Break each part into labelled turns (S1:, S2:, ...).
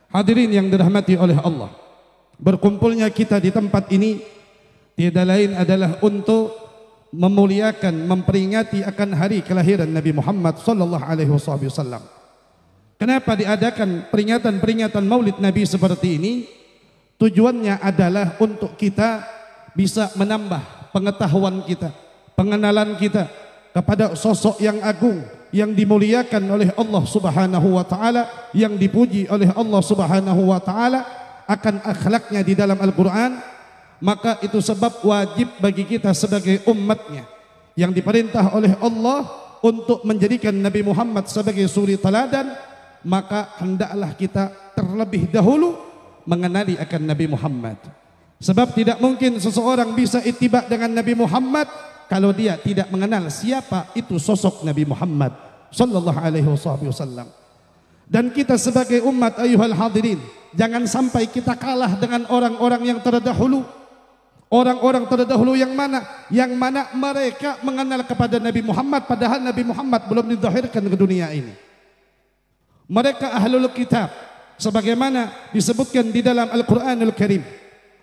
S1: Hadirin yang dirahmati oleh Allah, berkumpulnya kita di tempat ini tiada lain adalah untuk memuliakan, memperingati akan hari kelahiran Nabi Muhammad sallallahu alaihi wasallam. Kenapa diadakan peringatan Maulid Nabi seperti ini? Tujuannya adalah untuk kita bisa menambah pengetahuan kita, pengenalan kita kepada sosok yang agung, yang dimuliakan oleh Allah Subhanahu wa taala, yang dipuji oleh Allah Subhanahu wa taala akan akhlaknya di dalam Al-Qur'an. Maka itu sebab wajib bagi kita sebagai umatnya yang diperintah oleh Allah untuk menjadikan Nabi Muhammad sebagai suri teladan, maka hendaklah kita terlebih dahulu mengenali akan Nabi Muhammad. Sebab tidak mungkin seseorang bisa ittiba dengan Nabi Muhammad kalau dia tidak mengenal siapa itu sosok Nabi Muhammad sallallahu alaihi wasallam. Dan kita sebagai umat ayuhal hadirin, jangan sampai kita kalah dengan orang-orang yang terdahulu. Orang-orang terdahulu yang mana? Yang mana mereka mengenal kepada Nabi Muhammad padahal Nabi Muhammad belum dizahirkan ke dunia ini. Mereka ahlul kitab, sebagaimana disebutkan di dalam Al-Quranul Karim.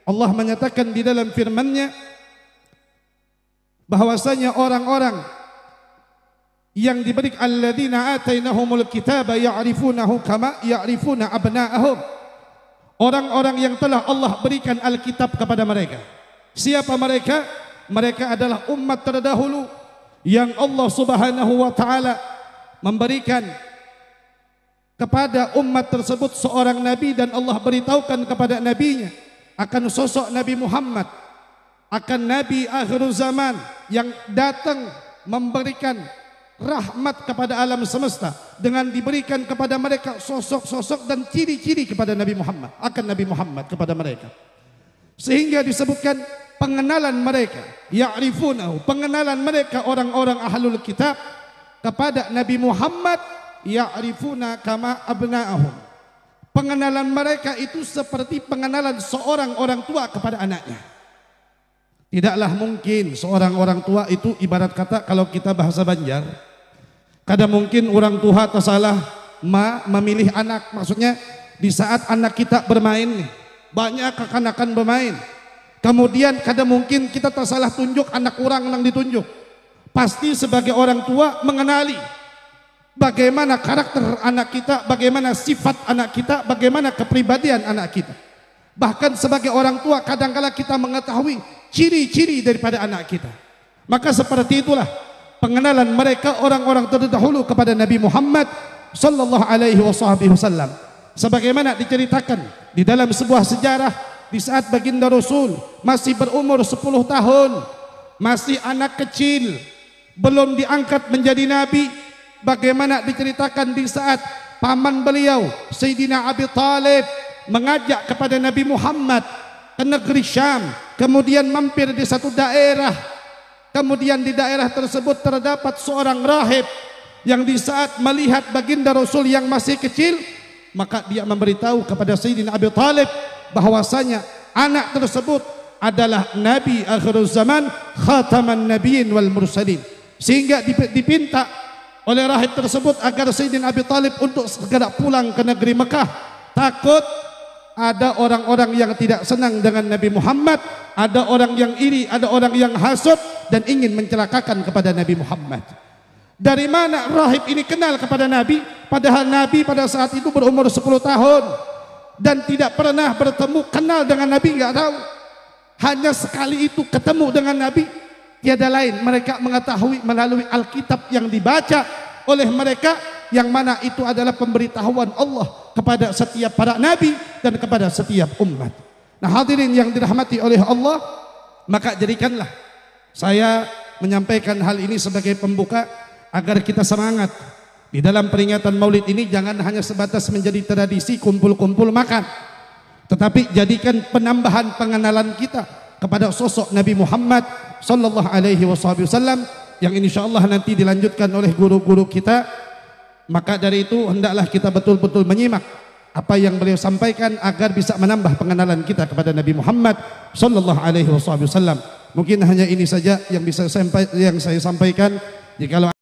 S1: Allah menyatakan di dalam firman-Nya bahwasanya orang-orang yang diberi alladzina atainahumul kitaba ya'rifunahu kama ya'rifuna abna'ahum. Orang-orang yang telah Allah berikan Alkitab kepada mereka. Siapa mereka? Mereka adalah umat terdahulu yang Allah Subhanahu wa taala memberikan kepada umat tersebut seorang nabi, dan Allah beritahukan kepada nabinya akan sosok Nabi Muhammad, akan nabi akhir zaman yang datang memberikan rahmat kepada alam semesta dengan diberikan kepada mereka sosok-sosok dan ciri-ciri kepada Nabi Muhammad, akan Nabi Muhammad kepada mereka. Sehingga disebutkan pengenalan mereka, ya'rifunahu, pengenalan mereka orang-orang ahlul kitab kepada Nabi Muhammad, ya'rifuna kama abna'ahum. Pengenalan mereka itu seperti pengenalan seorang orang tua kepada anaknya. Tidaklah mungkin seorang orang tua itu ibarat kata kalau kita bahasa Banjar, kadang mungkin orang tua tersalah memilih anak. Maksudnya di saat anak kita bermain nih, banyak kekanakan bermain, kemudian kadang mungkin kita tersalah tunjuk anak orang yang ditunjuk. Pasti sebagai orang tua mengenali bagaimana karakter anak kita, bagaimana sifat anak kita, bagaimana kepribadian anak kita. Bahkan sebagai orang tua kadang-kala kita mengetahui ciri-ciri daripada anak kita. Maka seperti itulah pengenalan mereka orang-orang terdahulu kepada Nabi Muhammad sallallahu alaihi wasallam. Sebagaimana diceritakan di dalam sebuah sejarah, di saat baginda Rasul masih berumur 10 tahun, masih anak kecil, belum diangkat menjadi nabi. Bagaimana diceritakan di saat paman beliau Sayyidina Abi Thalib mengajak kepada Nabi Muhammad ke negeri Syam, kemudian mampir di satu daerah, kemudian di daerah tersebut terdapat seorang rahib yang di saat melihat baginda Rasul yang masih kecil, maka dia memberitahu kepada Sayyidina Abi Thalib bahwasanya anak tersebut adalah Nabi akhir zaman, khataman nabiyyin wal mursalin. Sehingga dipinta oleh rahib tersebut agar Sayyidina Abi Thalib untuk segera pulang ke negeri Mekah. Takut ada orang-orang yang tidak senang dengan Nabi Muhammad, ada orang yang iri, ada orang yang hasud dan ingin mencelakakan kepada Nabi Muhammad. Dari mana rahib ini kenal kepada Nabi? Padahal Nabi pada saat itu berumur 10 tahun dan tidak pernah bertemu, kenal dengan Nabi enggak tahu. Hanya sekali itu ketemu dengan Nabi, tiada lain mereka mengetahui melalui Alkitab yang dibaca oleh mereka, yang mana itu adalah pemberitahuan Allah kepada setiap para nabi dan kepada setiap umat. Nah hadirin yang dirahmati oleh Allah, maka jadikanlah saya menyampaikan hal ini sebagai pembuka agar kita semangat di dalam peringatan Maulid ini. Jangan hanya sebatas menjadi tradisi kumpul-kumpul makan, tetapi jadikan penambahan pengenalan kita kepada sosok Nabi Muhammad sallallahu alaihi wasallam yang insyaallah nanti dilanjutkan oleh guru-guru kita. Maka dari itu hendaklah kita betul-betul menyimak apa yang beliau sampaikan agar bisa menambah pengenalan kita kepada Nabi Muhammad sallallahu alaihi wasallam. Mungkin hanya ini saja yang bisa saya sampaikan. Jikalau